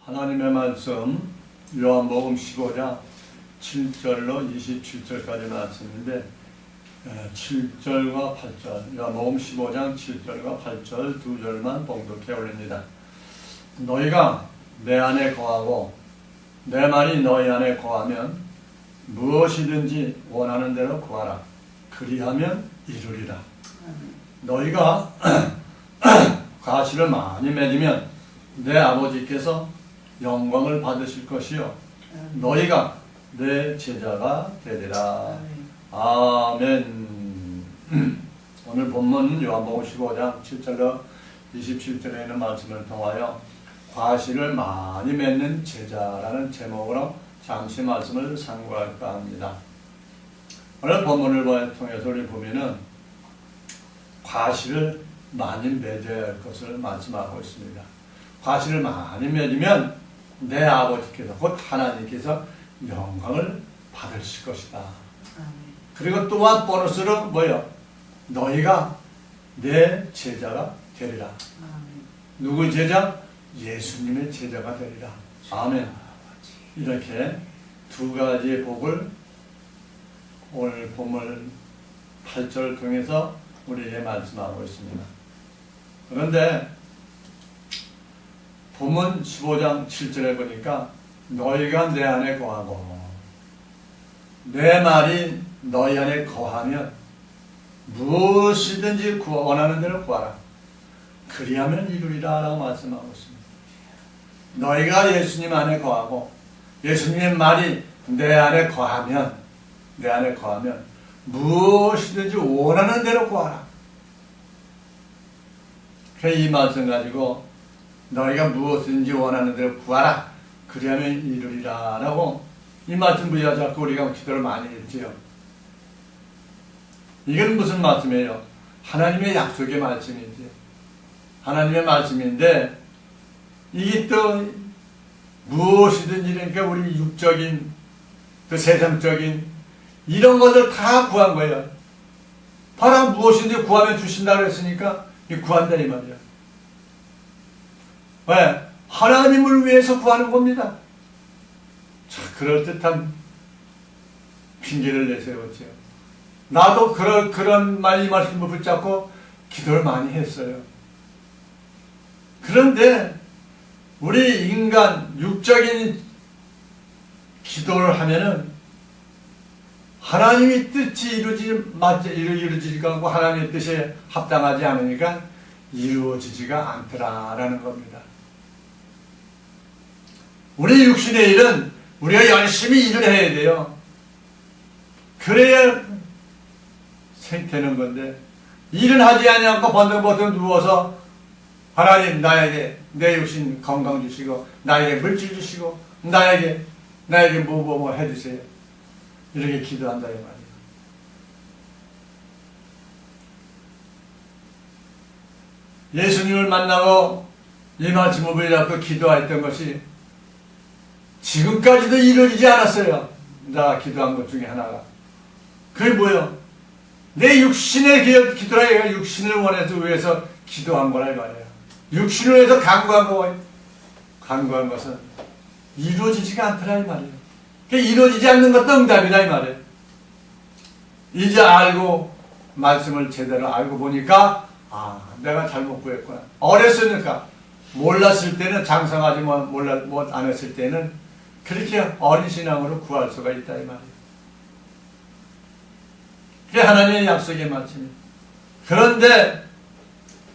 하나님의 말씀 요한복음 15장 7절로 27절까지 말씀인데 7절과 8절 요한복음 15장 7절과 8절 두 절만 봉독해 올립니다. 너희가 내 안에 거하고 내 말이 너희 안에 거하면 무엇이든지 원하는 대로 구하라. 그리하면 이루리라. 너희가 과실을 많이 맺으면 내 아버지께서 영광을 받으실 것이요 너희가 내 제자가 되리라. 아멘. 오늘 본문 요한복음 15장 7절로 27절에 있는 말씀을 통하여 과실을 많이 맺는 제자라는 제목으로 잠시 말씀을 상고할까 합니다. 오늘 본문을 통해서 우리 보면은 과실을 많이 맺어야 할 것을 말씀하고 있습니다. 과실을 많이 맺으면 내 아버지께서 곧 하나님께서 영광을 받으실 것이다. 그리고 또한 보너스로 뭐요? 너희가 내 제자가 되리라. 누구 제자? 예수님의 제자가 되리라. 아멘. 이렇게 두 가지의 복을 오늘 본문 8절을 통해서 우리에게 말씀하고 있습니다. 그런데 본문 15장 7절에 보니까 너희가 내 안에 거하고 내 말이 너희 안에 거하면 무엇이든지 원하는 대로 구하라. 그리하면 이루리라 라고 말씀하고 있습니다. 너희가 예수님 안에 거하고 예수님의 말이 내 안에 거하면 무엇이든지 원하는 대로 구하라. 이 말씀 가지고 너희가 무엇이든지 원하는 대로 구하라. 그리하면 이루리라 라고 이 말씀 부여잡고 우리가 기도를 많이 했지요. 이건 무슨 말씀이에요? 하나님의 약속의 말씀이지. 하나님의 말씀인데 이게 또 무엇이든지 그러니까 우리 육적인 또 세상적인 이런 것을 다 구한 거예요. 바로 무엇인지 구하면 주신다고 했으니까 구한다 이 말이야. 왜? 하나님을 위해서 구하는 겁니다. 자, 그럴듯한 핑계를 내세웠죠. 나도 그런 말, 이 말씀을 붙잡고 기도를 많이 했어요. 그런데 우리 인간 육적인 기도를 하면은 하나님의 뜻이 이루어지지가 않고 하나님의 뜻에 합당하지 않으니까 이루어지지가 않더라라는 겁니다. 우리 육신의 일은 우리가 열심히 일을 해야 돼요. 그래야 생태는 건데 일은 하지 않고 번득번득 누워서 하나님 나에게 내 육신 건강 주시고 나에게 물질 주시고 나에게 뭐 해주세요. 이렇게 기도한다 이 말이에요. 예수님을 만나고 이 말씀을 붙잡고 기도했던 것이 지금까지도 이루어지지 않았어요. 나 기도한 것 중에 하나가. 그게 뭐예요? 내 육신의 기도라 육신을 원해서 위해서 기도한 거라 이 말이에요. 육신을 위해서 간구한 것은 이루어지지가 않더라 이 말이에요. 이루어지지 않는 것도 응답이다 이 말이에요. 이제 알고 말씀을 제대로 알고 보니까 내가 잘못 구했구나. 어렸으니까 몰랐을 때는 장성하지 못 안 했을 때는 그렇게 어린 신앙으로 구할 수가 있다 이 말이에요. 그게 하나님의 약속의 말씀이에요. 그런데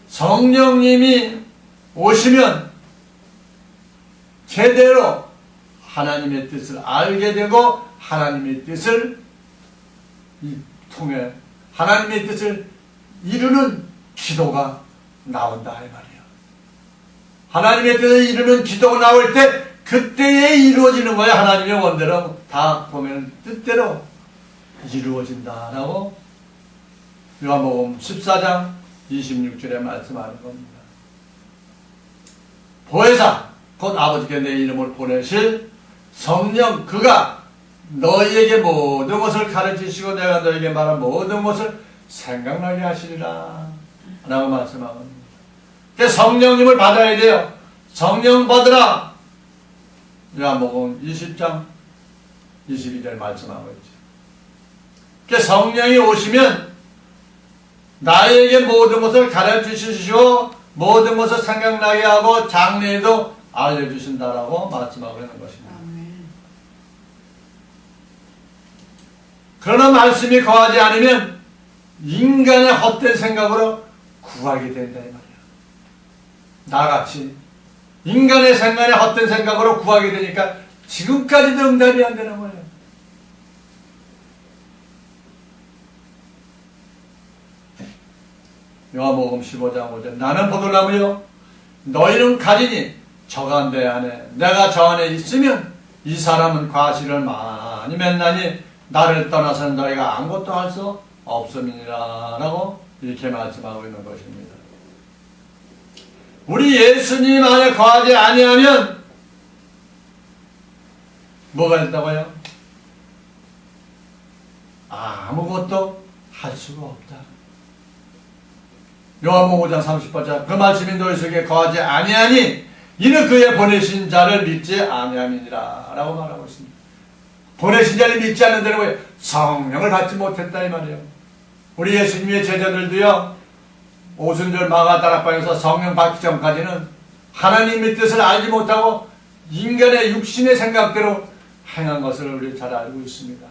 성령님이 오시면 제대로 하나님의 뜻을 알게 되고 하나님의 뜻을 통해 하나님의 뜻을 이루는 기도가 나온다 이 말이에요. 하나님의 뜻을 이루는 기도가 나올 때 그때에 이루어지는 거예요. 하나님의 원대로 다 보면 뜻대로 이루어진다라고 요한복음 14장 26절에 말씀하는 겁니다. 보혜사 곧 아버지께 내 이름을 보내실 성령 그가 너희에게 모든 것을 가르치시고 내가 너희에게 말한 모든 것을 생각나게 하시리라 라고 말씀하고 있습니다. 성령님을 받아야 돼요. 성령 받으라. 요한복음 20장 22절 말씀하고 있죠. 그러니까 성령이 오시면 나에게 모든 것을 가르치시고 모든 것을 생각나게 하고 장래에도 알려주신다라고 말씀하고 있는 것입니다. 그러나 말씀이 거하지 않으면 인간의 헛된 생각으로 구하게 된다 이 말이야. 나같이 인간의 생각에 헛된 생각으로 구하게 되니까 지금까지도 응답이 안 되는 거예요. 요한복음 15장 5절 나는 포도나무요 너희는 가지니 저가 내 안에 내가 저 안에 있으면 이 사람은 과실을 많이 맺나니 나를 떠나서는 너희가 아무것도 할 수 없음이니라 라고 이렇게 말씀하고 있는 것입니다. 우리 예수님 안에 거하지 아니하면 뭐가 있다고요? 아무것도 할 수가 없다. 요한복음 5장 30절 그 말씀이 너희 속에 거하지 아니하니 이는 그의 보내신 자를 믿지 아니함이니라 라고 말하고 있습니다. 보내신 자를 믿지 않는 데는 왜 성령을 받지 못했다 이 말이에요. 우리 예수님의 제자들도요 오순절 마가 다락방에서 성령 받기 전까지는 하나님의 뜻을 알지 못하고 인간의 육신의 생각대로 행한 것을 우리 잘 알고 있습니다.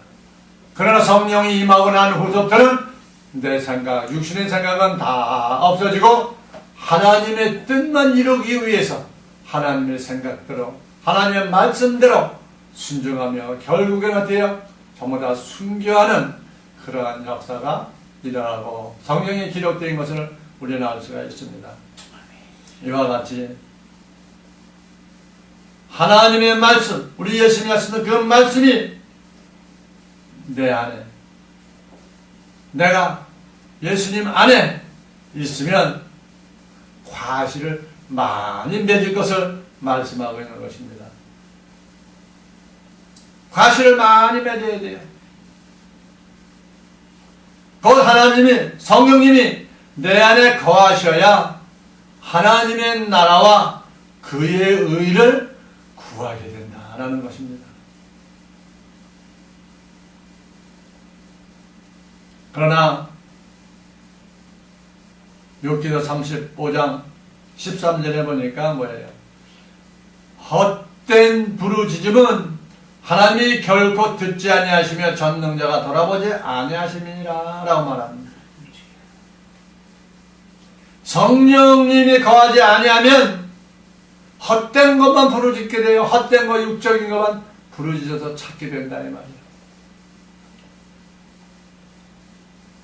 그러나 성령이 임하고 난 후부터는 내 생각, 육신의 생각은 다 없어지고 하나님의 뜻만 이루기 위해서 하나님의 생각대로 하나님의 말씀대로 순종하며 결국에는 어때요? 전부 다 순교하는 그러한 역사가 일어나고 성경에 기록된 것을 우리는 알 수가 있습니다. 이와 같이 하나님의 말씀, 우리 예수님이 하시는 그 말씀이 내 안에 내가 예수님 안에 있으면 과실을 많이 맺을 것을 말씀하고 있는 것입니다. 과실을 많이 맺어야 돼요. 곧 하나님이 성령님이 내 안에 거하셔야 하나님의 나라와 그의 의를 구하게 된다라는 것입니다. 그러나 욥기도 35장 13절에 보니까 뭐예요? 헛된 부르짖음은 하나님이 결코 듣지 아니하시며 전능자가 돌아보지 아니하심이니라 라고 말합니다. 성령님이 거하지 아니하면 헛된 것만 부르짖게 돼요. 헛된 거 육적인 것만 부르짖어서 찾게 된다 이 말이에요.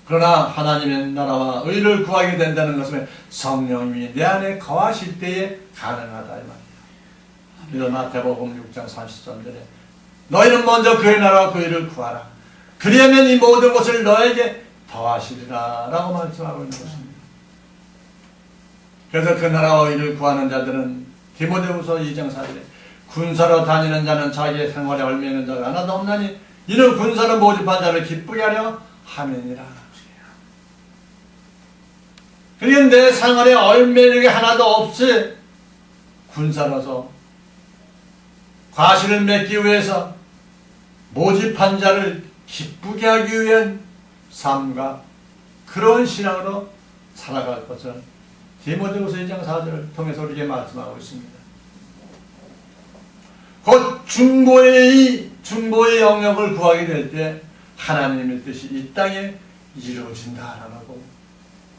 그러나 하나님의 나라와 의를 구하게 된다는 것은 성령님이 내 안에 거하실 때에 가능하다 이 말이에요. 이런 마태복음 6장 33절에 너희는 먼저 그의 나라와 그 의를 구하라. 그리하면 이 모든 것을 너에게 더하시리라 라고 말씀하고 있는 것입니다. 그래서 그 나라와 의를 구하는 자들은 디모데후서 2장 4절에 군사로 다니는 자는 자기의 생활에 얽매이는 자가 하나도 없나니 이는 군사로 모집한 자를 기쁘게 하려 함이니라. 그러니까 내 생활에 얽매이는 게 하나도 없이 군사로서 과실을 맺기 위해서 모집한 자를 기쁘게 하기 위한 삶과 그런 신앙으로 살아갈 것을 디모데후서 2장 4절을 통해서 우리에게 말씀하고 있습니다. 곧 중보의 영역을 구하게 될 때 하나님의 뜻이 이 땅에 이루어진다라고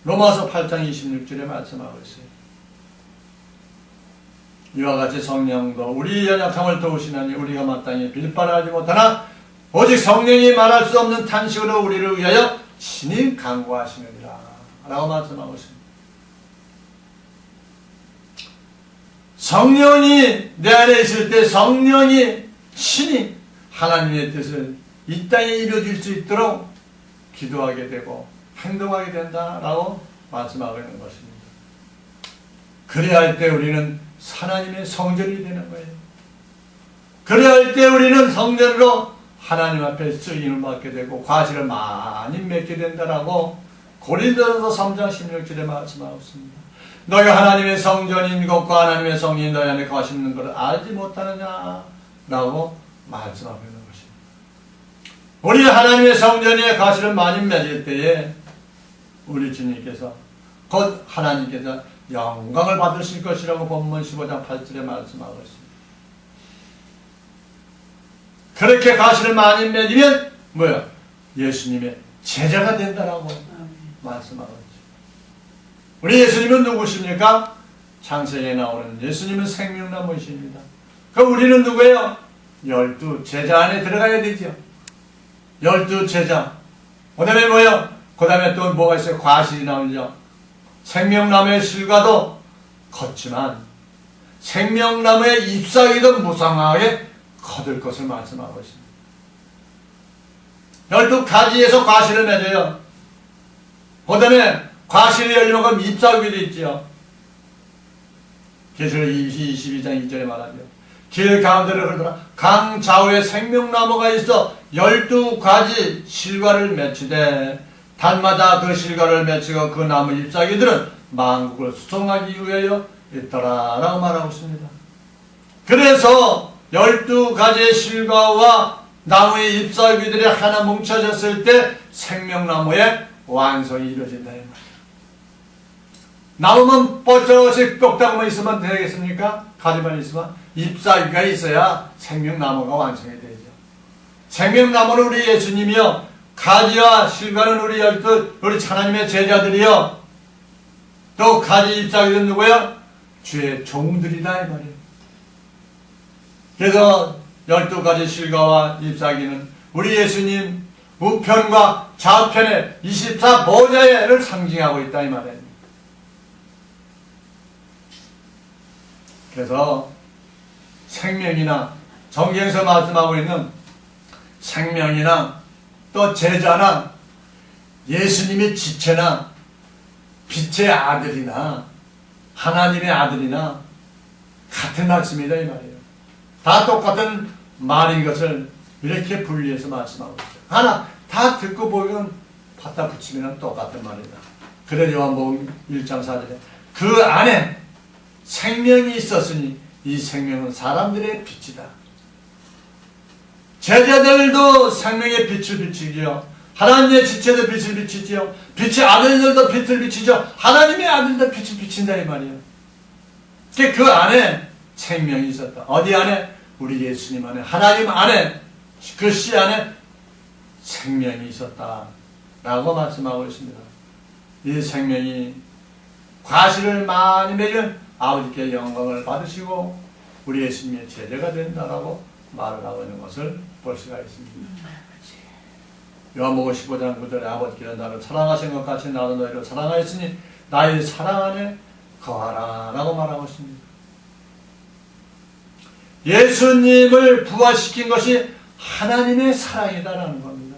로마서 8장 26절에 말씀하고 있어요. 이와 같이 성령도 우리 연약함을 도우시나니 우리가 마땅히 빌바라 하지 못하나 오직 성령이 말할 수 없는 탄식으로 우리를 위하여 친히 간구하시느니라 라고 말씀하고 있습니다. 성령이 내 안에 있을 때 성령이 친히 하나님의 뜻을 이 땅에 이루어질 수 있도록 기도하게 되고 행동하게 된다라고 말씀하고 있는 것입니다. 그래야 할 때 우리는 하나님의 성전이 되는 거예요. 그래야 할 때 우리는 성전으로 하나님 앞에 쓰임을 받게 되고 과실을 많이 맺게 된다라고 고린도전서 3장 16절에 말씀하고 있습니다. 너희가 하나님의 성전인 것과 하나님의 성령이 너희 안에 거하시는 것을 알지 못하느냐 라고 말씀하고 있는 것입니다. 우리 하나님의 성전에 가시를 많이 맺을 때에 우리 주님께서 곧 하나님께서 영광을 받으실 것이라고 본문 15장 8절에 말씀하고 있습니다. 그렇게 가시를 많이 맺으면 뭐야? 예수님의 제자가 된다라고 말씀하고 있죠. 우리 예수님은 누구십니까? 창세기에 나오는 예수님은 생명나무이십니다. 그럼 우리는 누구예요? 12 제자 안에 들어가야 되죠. 12 제자. 그 다음에 뭐예요? 그 다음에 또 뭐가 있어요? 과실이 나오죠. 생명나무의 실과도 걷지만 생명나무의 잎사귀도 무상하게 거둘 것을 말씀하고 있습니다. 12가지에서 과실을 맺어요. 그 다음에 과실이 열리면 그럼 잎사귀도 있죠. 계시록 22장 2절에 말하죠. 길 가운데를 흐르더라 강 좌우에 생명나무가 있어 12가지 실과를 맺히되 달마다 그 실과를 맺히고 그 나무 잎사귀들은 만국을 수송하기 위하여 있더라 라고 말하고 있습니다. 그래서 12가지의 실과와 나무의 잎사귀들이 하나 뭉쳐졌을 때 생명나무의 완성이 이루어진다 이 말이에요. 나무만 뻗쳐서 뼈다구만 있으면 되겠습니까? 가지만 있으면 잎사귀가 있어야 생명나무가 완성이 되죠. 생명나무는 우리 예수님이요, 가지와 실과는 우리 하나님의 제자들이요, 또 가지 잎사귀는 누구요? 주의 종들이다 이 말이에요. 그래서 12가지 실과와 잎사귀는 우리 예수님 우편과 좌편의 24보좌를 상징하고 있다 이 말이에요. 그래서 생명이나 성경에서 말씀하고 있는 생명이나 또 제자나 예수님의 지체나 빛의 아들이나 하나님의 아들이나 같은 말씀이다 이 말이에요. 다 똑같은 말인 것을 이렇게 분리해서 말씀하고 있어요. 하나 다 듣고 보면 갖다 붙이면 똑같은 말이다. 그래 요한복음 1장 4절에 그 안에 생명이 있었으니 이 생명은 사람들의 빛이다. 제자들도 생명의 빛을 비치지요. 하나님의 지체도 빛을 비치지요. 빛의 아들들도 빛을 비치죠. 하나님의 아들도 빛을 비친다 이 말이에요. 그 안에 생명이 있었다. 어디 안에? 우리 예수님 안에, 하나님 안에, 그 씨 안에 생명이 있었다 라고 말씀하고 있습니다. 이 생명이 과실을 많이 맺은 아버지께 영광을 받으시고 우리 예수님의 제자가 된다라고 말을 하고 있는 것을 볼 수가 있습니다. 요한복음 15장 9절에 아버지께서 나를 사랑하신 것 같이 나도 너희를 사랑하였으니 나의 사랑 안에 거하라 라고 말하고 있습니다. 예수님을 부활시킨 것이 하나님의 사랑이다라는 겁니다.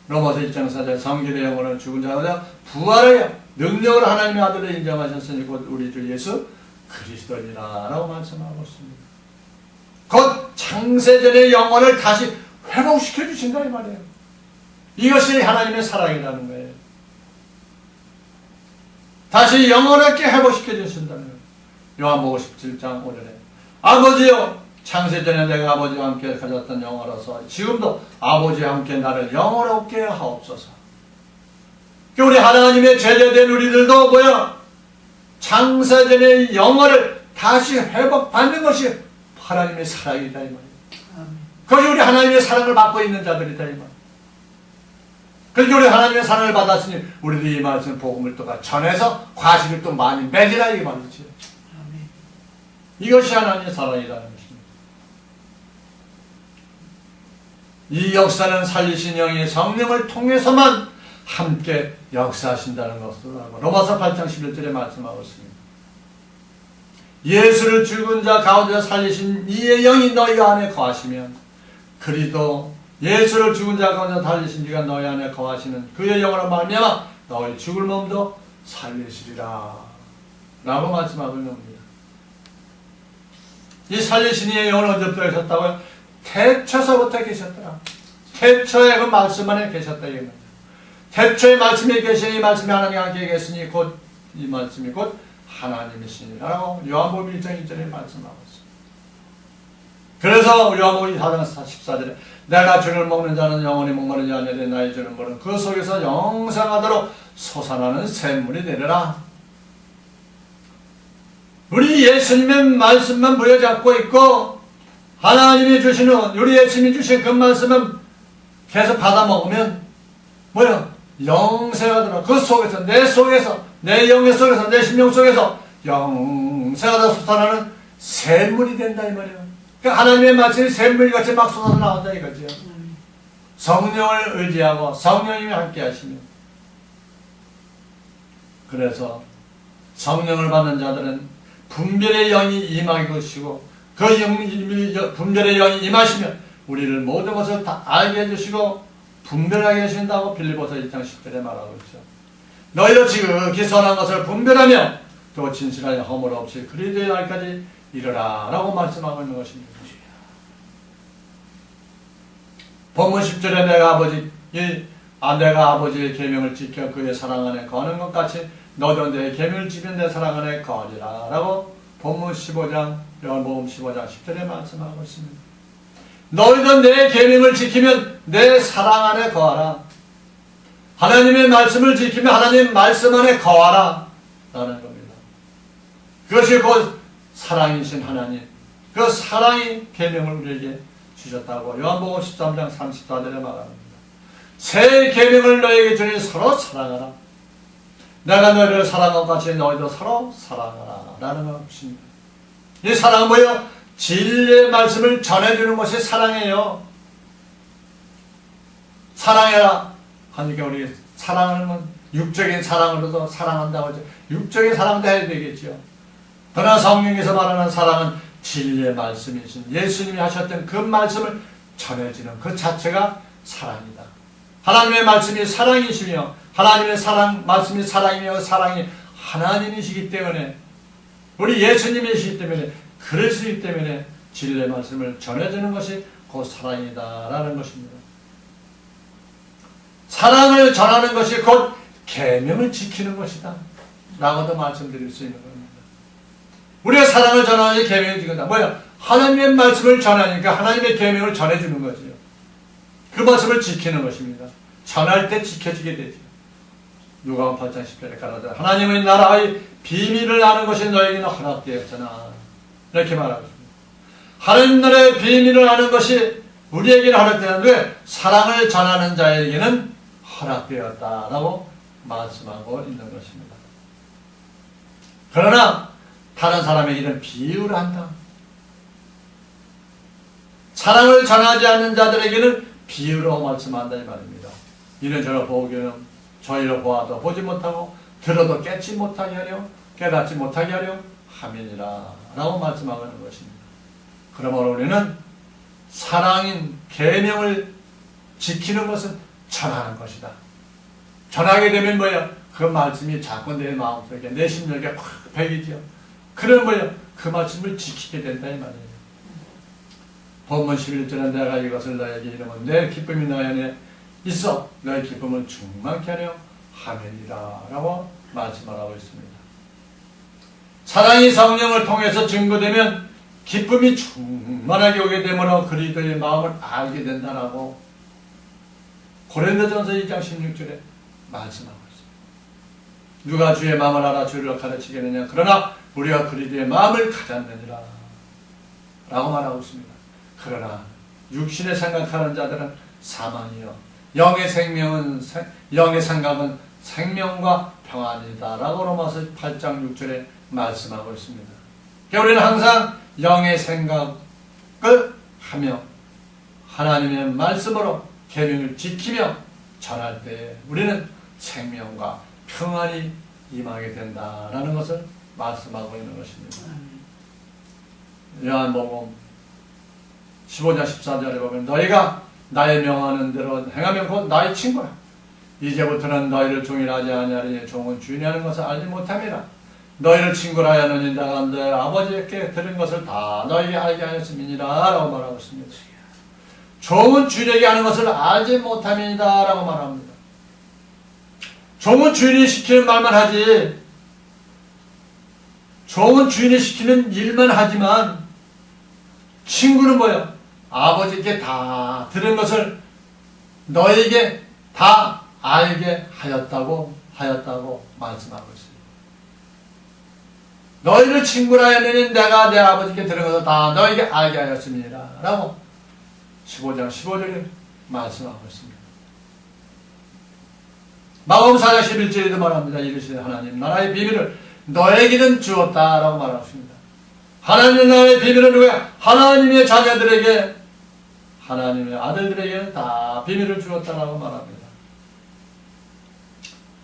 로마서 1장 4절 성결의 영혼은 죽은 자가 부활하여 능력을 하나님의 아들로 인정하셨으니 곧 우리 주 예수 그리스도니라 라고 말씀하고 있습니다. 곧 창세전의 영혼을 다시 회복시켜 주신다 이 말이에요. 이것이 하나님의 사랑이라는 거예요. 다시 영혼을 회복시켜 주신다는 거예요. 요한복음 17장 5절에 아버지여 창세전에 내가 아버지와 함께 가졌던 영화로서 지금도 아버지와 함께 나를 영원롭게 하옵소서. 우리 하나님의 제자된 우리들도 뭐야? 창세전의 영혼을 다시 회복받는 것이 하나님의 사랑이다 이 말이에요. 그것이 우리 하나님의 사랑을 받고 있는 자들이다 이 말이에요. 그러니까 우리 하나님의 사랑을 받았으니 우리도 이 말씀 복음을 또 전해서 과실을 또 많이 맺으라 이 말이죠. 이것이 하나님의 사랑이라는 것입니다. 이 역사는 살리신 영의 성령을 통해서만 함께 역사하신다는 것을 알고 로마서 8장 11절에 말씀하고 있습니다. 예수를 죽은 자 가운데 살리신 이의 영이 너희 안에 거하시면 그리도 예수를 죽은 자 가운데 살리신 이가 너희 안에 거하시는 그의 영으로 말미암아 너희 죽을 몸도 살리시리라 라고 말씀하고 있는 겁니다. 이 살리신 이의 영은 언제부터 계셨다고요? 태초서부터 계셨더라. 태초에 그 말씀 안에 계셨다 이겁니다. 태초에 말씀이 계시니 이 말씀이 하나님 함께 계시니 곧 이 말씀이 곧 하나님이시니라고 요한복음 1장 1절에 말씀하고 있습니다. 그래서 요한복음 4장 14절에 내가 주를 먹는 자는 영원히 목마르지 아니하리 나의 주는 물은 그 속에서 영생하도록 솟아나는 샘물이 되리라. 우리 예수님의 말씀만 부여잡고 있고 하나님이 주시는 우리 예수님이 주신 그 말씀은 계속 받아 먹으면 뭐야? 영생하도록 그 속에서 내 속에서 내 영의 속에서 내 심령 속에서 영생하도록 솟아나는 샘물이 된다 이 말이에요. 그러니까 하나님의 말씀이 샘물같이 막 쏟아져 나온다 이거죠. 성령을 의지하고 성령님이 함께 하시면 그래서 성령을 받는 자들은 분별의 영이 임할 것이고 그 분별의 영이 임하시면 우리를 모든 것을 다 알게 해주시고 분별하게 하신다고 빌립보서 1장 10절에 말하고 있죠. 너희도 지극히 선한 것을 분별하며 또 진실하여 허물 없이 그리스도의 날까지 이르라 라고 말씀하고 있는 것입니다. 본문 10절에 내가 아버지의 계명을 지켜 그의 사랑 안에 거하는 것 같이 너도 내 계명을 지키면 내 사랑 안에 거하리라 라고 본문 15장 요한복음 15장 10절에 말씀하고 있습니다. 너희도 내 계명을 지키면 내 사랑 안에 거하라. 하나님의 말씀을 지키면 하나님 말씀 안에 거하라 라는 겁니다. 그것이 곧 사랑이신 하나님, 그 사랑이 계명을 우리에게 주셨다고 요한복음 13장 34절에 말합니다. 새 계명을 너에게 주니 서로 사랑하라. 내가 너희를 사랑한 것 같이 너희도 서로 사랑하라 라는 것입니다. 이 사랑은 뭐예요? 진리의 말씀을 전해주는 것이 사랑이에요. 사랑해라 하니까 우리 사랑하는 건 육적인 사랑으로도 사랑한다고 하죠. 육적인 사랑도 해야 되겠죠. 그러나 성령에서 말하는 사랑은 진리의 말씀이신 예수님이 하셨던 그 말씀을 전해주는 그 자체가 사랑이다. 하나님의 말씀이 사랑이시며 하나님의 말씀이 사랑이며 사랑이 하나님이시기 때문에 우리 예수님이시기 때문에 그러시기 때문에 진리의 말씀을 전해주는 것이 곧 사랑이다 라는 것입니다. 사랑을 전하는 것이 곧 계명을 지키는 것이다 라고도 말씀드릴 수 있는 겁니다. 우리가 사랑을 전하는 계명을 지킨다. 뭐야? 하나님의 말씀을 전하니까 하나님의 계명을 전해주는 거지요. 그 말씀을 지키는 것입니다. 전할 때 지켜지게 되죠. 누가복음 8장 10절에 가라사대 하나님의 나라의 비밀을 아는 것이 너에게는 허락되었잖아. 이렇게 말하고 있습니다. 하나님 나라의 비밀을 아는 것이 우리에게는 허락되었는데 사랑을 전하는 자에게는 허락되었다라고 말씀하고 있는 것입니다. 그러나 다른 사람에게는 비유를 한다. 사랑을 전하지 않는 자들에게는 비유로 말씀한다 이 말입니다. 이는 저를 보기에는 저희를 보아도 보지 못하고 들어도 깨닫지 못하게 하려 함이니라 라고 말씀하고 있는 것입니다. 그러므로 우리는 사랑인 계명을 지키는 것은 전하는 것이다. 전하게 되면 뭐야? 그 말씀이 자꾸 내 마음속에 내 심령에 확 배기죠. 그럼 뭐야? 그 말씀을 지키게 된다 이 말이에요. 본문 11절에 내가 이것을 너에게 이르면 내 기쁨이 너희 안에 있어 너의 기쁨을 충만케 하려 함이니라 라고 말씀을 하고 있습니다. 사랑이 성령을 통해서 증거되면 기쁨이 충만하게 오게 되므로 그리스도의 마음을 알게 된다라고 고린도전서 2장 16절에 말씀하고 있습니다. 누가 주의 마음을 알아 주를 가르치겠느냐 그러나 우리가 그리스도의 마음을 가졌느니라 라고 말하고 있습니다. 그러나 육신의 생각하는 자들은 사망이요 영의 생각은 생명과 평안이다 라고 로마서 8장 6절에 말씀하고 있습니다. 그러니까 우리는 항상 영의 생각을 하며 하나님의 말씀으로 계명을 지키며 전할 때 우리는 생명과 평안이 임하게 된다라는 것을 말씀하고 있는 것입니다. 요한복음 15장 14절에 보면 너희가 나의 명하는 대로 행하면 곧 나의 친구라. 이제부터는 너희를 종이라 하지 아니하리니 종은 주인이 하는 것을 알지 못함이라. 너희를 친구라 하였느니 내가 너희 아버지께 들은 것을 다 너희에게 알게 하였음이니라 라고 말하고 있습니다. 종은 주인에게 하는 것을 알지 못함이다 라고 말합니다. 종은 주인이 시키는 말만 하지, 종은 주인이 시키는 일만 하지만 친구는 뭐예요? 아버지께 다 들은 것을 너에게 다 알게 하였다고 말씀하고 있습니다. 너희를 친구라 하느니 내가 내 아버지께 들은 것을 다 너에게 알게 하였습니다. 라고 15장 15절에 말씀하고 있습니다. 마가복음 4장 11절에도 말합니다. 이르시되 하나님 나라의 비밀을 너에게는 주었다 라고 말하고 있습니다. 하나님 나라의 비밀은 누구야? 하나님의 자녀들에게, 하나님의 아들들에게는 다 비밀을 주었다라고 말합니다.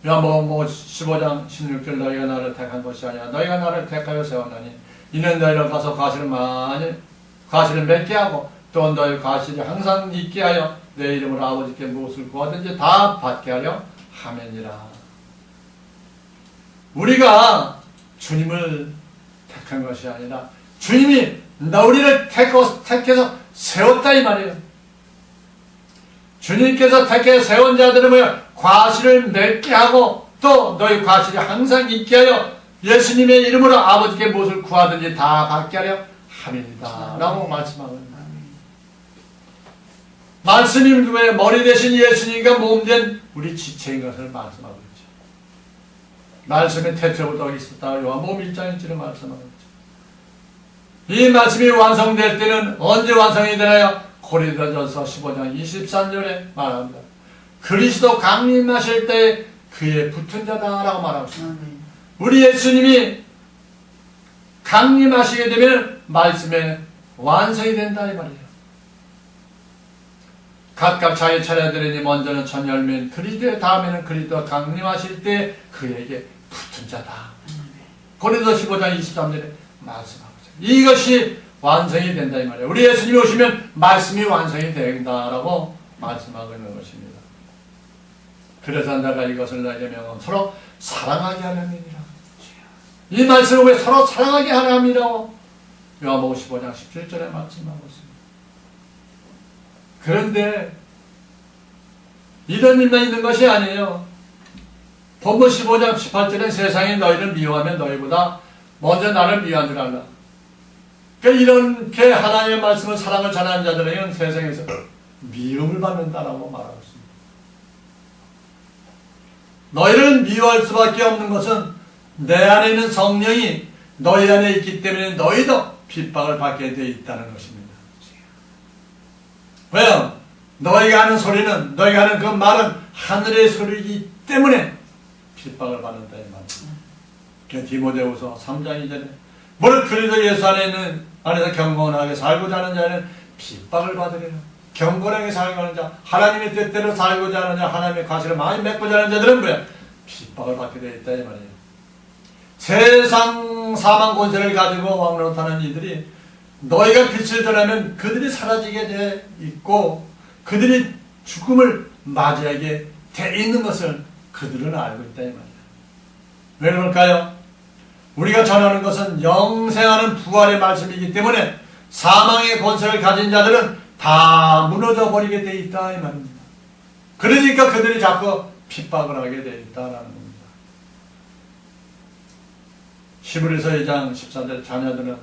요한복음 15장 16절 너희가 나를 택한 것이 아니라 너희가 나를 택하여 세웠나니 이는 너희를 가서 과실을 맺게 하고 또 너희 과실이 항상 있게 하여 내 이름으로 아버지께 무엇을 구하든지 다 받게 하려 함이니라. 우리가 주님을 택한 것이 아니라 주님이 우리를 택해서 세웠다 이 말이에요. 주님께서 택해 세운 자들은 뭐야? 과실을 맺게 하고 또 너희 과실이 항상 있게 하여 예수님의 이름으로 아버지께 무엇을 구하든지 다 받게 하려 함이다 라고 말씀하고 있습니다. 말씀이 누구예요? 머리 대신 예수님과 몸된 우리 지체인 것을 말씀하고 있죠. 말씀의 태초부터 있었다. 요한복음 1장일지를 말씀하고 있죠. 이 말씀이 완성될 때는 언제 완성이 되나요? 고린도전서 15장 23절에 말합니다. 그리스도 강림하실 때 그의 붙은 자다라고 말하고 있습니다. 우리 예수님이 강림하시게 되면 말씀의 완성이 된다 이 말이에요. 각각 자기 차례들이니 먼저는 첫 열매인 그리스도의 다음에는 그리스도가 강림하실 때 그에게 붙은 자다. 고린도 15장 23절에 말씀하고 있어요. 이것이 완성이 된다 이 말이에요. 우리 예수님이 오시면 말씀이 완성이 된다라고 말씀하고 있는 것입니다. 그래서 내가 이것을 너에게 명하면 서로 사랑하게 하려니라. 이 말씀을 왜 서로 사랑하게 하려니라고 요한복음 15장 17절에 말씀하고 있습니다. 그런데 이런 일만 있는 것이 아니에요. 본문 15장 18절에 세상이 너희를 미워하면 너희보다 먼저 나를 미워한 줄 알라. 그러니까 이렇게 하나님의 말씀을 사랑을 전하는 자들에게는 세상에서 미움을 받는다라고 말하고 있습니다. 너희를 미워할 수밖에 없는 것은 내 안에 있는 성령이 너희 안에 있기 때문에 너희도 핍박을 받게 되어 있다는 것입니다. 왜요? 너희가 하는 소리는, 너희가 하는 그 말은 하늘의 소리이기 때문에 핍박을 받는다 이 말입니다. 디모데후서 3장 2절에 뭘 그리스도 예수 안에서 경건하게 살고자 하는 자는 핍박을 받으리라. 경건하게 살고자 하는 자, 하나님의 뜻대로 살고자 하는 자, 하나님의 과실을 많이 맺고자 하는 자들은 뭐야? 핍박을 받게 되어 있다 이 말이에요. 세상 사망 권세를 가지고 왕노릇하는 이들이 너희가 빛을 전하면 그들이 사라지게 돼 있고 그들이 죽음을 맞이하게 돼 있는 것을 그들은 알고 있다 이 말이에요. 왜 그럴까요? 우리가 전하는 것은 영생하는 부활의 말씀이기 때문에 사망의 권세를 가진 자들은 다 무너져 버리게 돼 있다 이 말입니다. 그러니까 그들이 자꾸 핍박을 하게 돼 있다라는 겁니다. 히브리서 2장 14절 자녀들은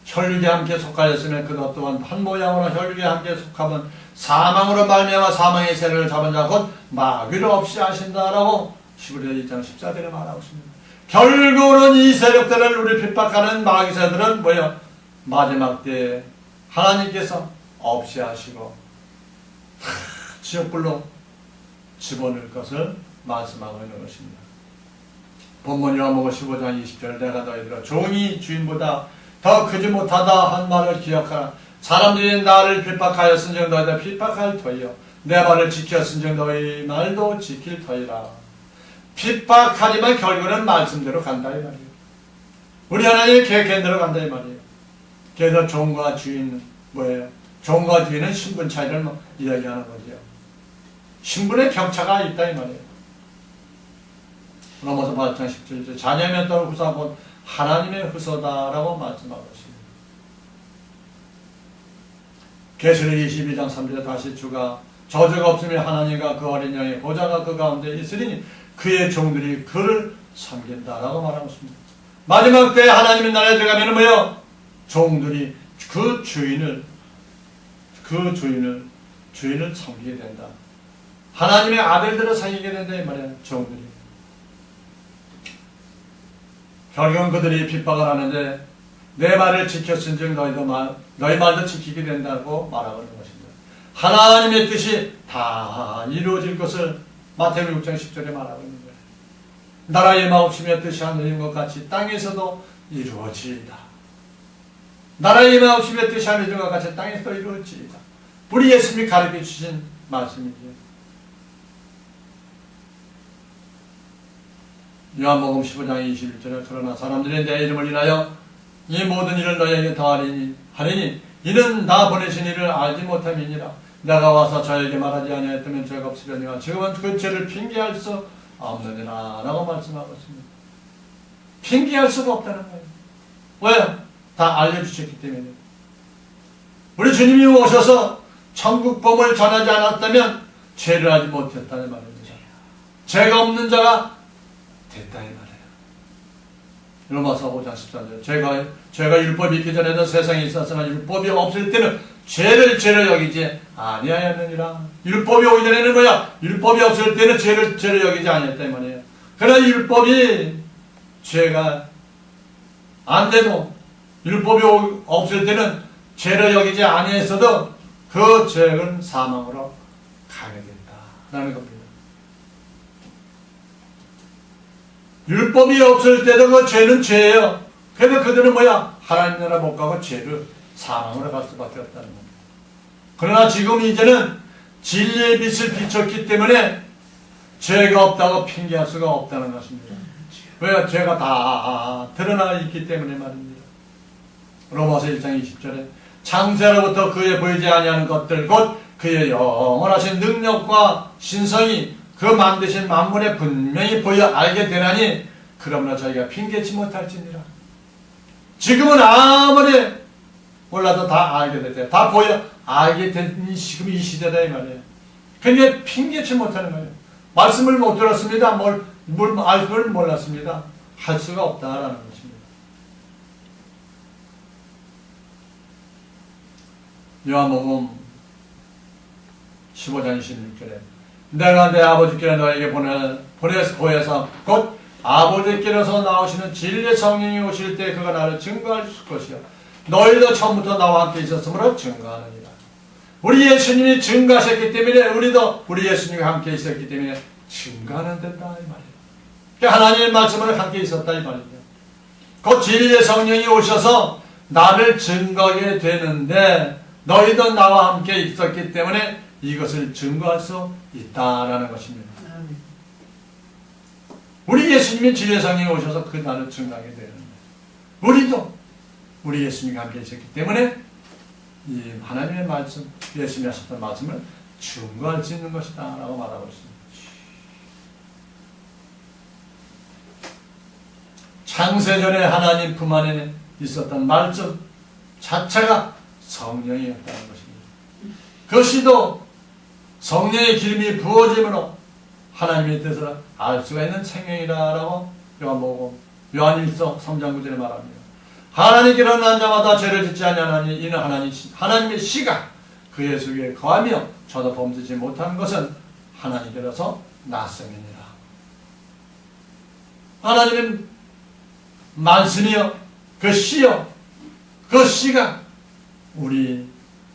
혈육에 함께 속하였으면 그것 또한 한 모양으로 혈육에 함께 속하면 사망으로 말미암아 사망의 세력을 잡은 자 곧 마귀를 없이 하신다라고 히브리서 2장 14절에 말하고 있습니다. 결국은 이 세력들을 우리 핍박하는 마귀새들은 뭐예요? 마지막 때에 하나님께서 없이 하시고 지옥불로 집어넣을 것을 말씀하고 있는 것입니다. 본문 요한복음 15장 20절 내가 너희들아 종이 주인보다 더 크지 못하다 한 말을 기억하라. 사람들이 나를 핍박하였은즉 너희들 핍박할 터이요 내 말을 지켰은즉 너희 말도 지킬 터이라. 핍박하지만 결국은 말씀대로 간다 이 말이에요. 우리 하나님의 계획대로 간다 이 말이에요. 그래서 종과 주인 뭐예요? 종과 주인은 신분 차이를 이야기하는 거죠. 신분의 격차가 있다 이 말이에요. 로마서 8장 17절 자녀면 또는 후사 곧 하나님의 후손다라고 말씀하고 있습니다. 계시록 22장 3절에 다시 주가 저주가 없으며 하나님과 그 어린 양의 보좌가 그 가운데 있으리니 그의 종들이 그를 섬긴다라고 말하고 있습니다. 마지막 때 하나님의 나라에 들어가면 뭐예요? 종들이 그 주인을 섬기게 된다. 하나님의 아들들을 사귀게 된다 이 말이야. 종들이. 결국은 그들이 핍박을 하는데 내 말을 지켰은즉 너희 말도 지키게 된다고 말하고 있는 것입니다. 하나님의 뜻이 다 이루어질 것을 마태복음 6장 10절에 말하고 있는 거예요. 나라의 마옵시며 뜻이 하늘에 있는 것 같이 땅에서도 이루어지이다. 나라의 마옵시며 뜻이 하늘에 있는 것 같이 땅에서도 이루어지이다. 우리 예수님이 가르쳐 주신 말씀이죠. 요한복음 15장 21절에 그러나 사람들이 내 이름을 인하여 이 모든 일을 너희에게 더하리니 이는 나 보내신 이를 알지 못함이니라. 내가 와서 저에게 말하지 아니하였다면 죄가 없으려니와 지금은 그 죄를 핑계할 수 없느니라 라고 말씀하고 있습니다. 핑계할 수가 없다는 거예요. 왜? 다 알려주셨기 때문에. 우리 주님이 오셔서 천국복음을 전하지 않았다면 죄를 하지 못했다는 말입니다. 죄가 없는 자가 됐다 이 말이에요. 로마서 5장 13절 죄가 율법이 있기 전에도 세상에 있었으나 율법이 없을 때는 죄를 여기지 아니하였느니라. 율법이 오기 전에는 뭐야? 율법이 없을 때는 죄를 여기지 아니했다 이 말이에요. 그러나 율법이 죄가 안 돼도 율법이 없을 때는 죄를 여기지 아니했어도 그 죄는 사망으로 가게 된다라는 겁니다. 율법이 없을 때도 그 죄는 죄예요. 그래서 그들은 뭐야? 하나님 나라 못 가고 죄를 사망으로 갈 수밖에 없다는 겁니다. 그러나 지금 이제는 진리의 빛을 비췄기 때문에 죄가 없다고 핑계할 수가 없다는 것입니다. 왜? 죄가 다 드러나 있기 때문에 말입니다. 로마서 1장 20절에 창세로부터 그의 보이지 아니하는 것들 곧 그의 영원하신 능력과 신성이 그 만드신 만물에 분명히 보여 알게 되나니 그러므로 저희가 핑계치 못할지니라. 지금은 아무리 몰라도 다 알게 됐대요. 다 보여 알게 된 지금 이 시대다 이 말이에요. 근데 핑계치 못하는 거예요. 말씀을 못 들었습니다. 말씀을 몰랐습니다. 할 수가 없다라는 것입니다. 요한복음 15장 26절에 내가 내 아버지께 너에게 보내서 곧 아버지께로서 나오시는 진리의 성령이 오실 때 그가 나를 증거할 것이요 너희도 처음부터 나와 함께 있었으므로 증거하느니라. 우리 예수님이 증거하셨기 때문에 우리도 우리 예수님과 함께 있었기 때문에 증거하는 된다 이 말이에요. 그러니까 하나님의 말씀으로 함께 있었다 이 말이에요. 그 진리의 성령이 오셔서 나를 증거하게 되는데 너희도 나와 함께 있었기 때문에 이것을 증거할 수 있다라는 것입니다. 우리 예수님이 진리의 성령이 오셔서 그 나를 증거하게 되는데 우리도 우리 예수님과 함께 있었기 때문에 이 하나님의 말씀, 예수님이 하셨던 말씀을 증거할 수 있는 것이다 라고 말하고 있습니다. 창세전에 하나님 품 안에 있었던 말씀 자체가 성령이었다는 것입니다. 그것이도 성령의 기름이 부어짐으로 하나님의 뜻을 알 수가 있는 생명이라고 요한복음 요한일서 3장 9절에 말합니다. 하나님께로 난 자마다 죄를 짓지 아니하나니 이는 하나님의 씨가 그의 속에 거하며 저도 범죄지 못한 것은 하나님께로서 났음이니라. 하나님의 말씀이요 그 씨요 그 씨가 우리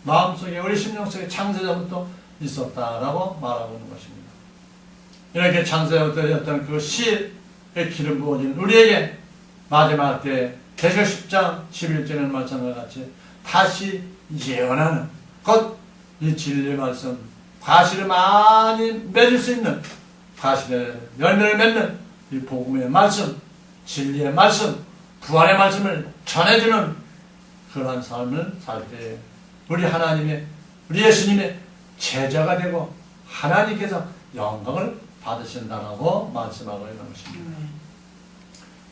마음속에 우리 심령 속에 창세전부터 있었다라고 말하고 있는 것입니다. 이렇게 창세부터였던 그 씨의 기름 부어진 우리에게 마지막 때 계시록 10장 11절에는 말씀과 같이 다시 예언하는 곧 이 진리의 말씀 과실을 많이 맺을 수 있는 과실의 열매를 맺는 이 복음의 말씀 진리의 말씀 부활의 말씀을 전해주는 그러한 삶을 살 때 우리 하나님의 우리 예수님의 제자가 되고 하나님께서 영광을 받으신다라고 말씀하고 있는 것입니다.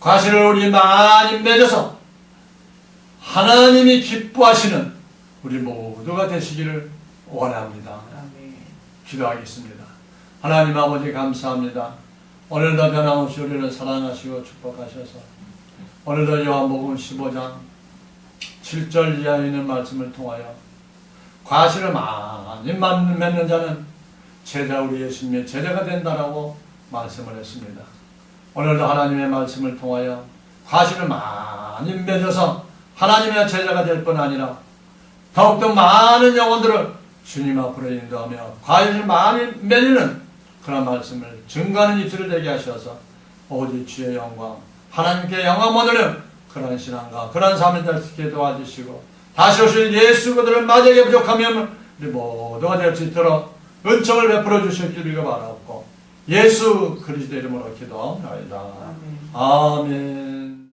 과실을 우리 많이 맺어서 하나님이 기뻐하시는 우리 모두가 되시기를 원합니다. 기도하겠습니다. 하나님 아버지 감사합니다. 오늘도 변함없이 우리를 사랑하시고 축복하셔서 오늘도 요한복음 15장 7절 이하에 있는 말씀을 통하여 과실을 많이 맺는 자는 제자 우리 예수님의 제자가 된다라고 말씀을 했습니다. 오늘도 하나님의 말씀을 통하여 과실을 많이 맺어서 하나님의 제자가 될 뿐 아니라 더욱더 많은 영혼들을 주님 앞으로 인도하며 과실을 많이 맺는 그런 말씀을 증거하는 입술을 되게 하셔서 오직 주의 영광, 하나님께 영광 얻으는 그런 신앙과 그런 삶을 될 수 있게 도와주시고 다시 오실 예수 그들을 맞이하기 부족하면 우리 모두가 될 수 있도록 은총을 베풀어 주실 길 바라옵고 예수 그리스도 이름으로 기도하옵나이다. 아멘.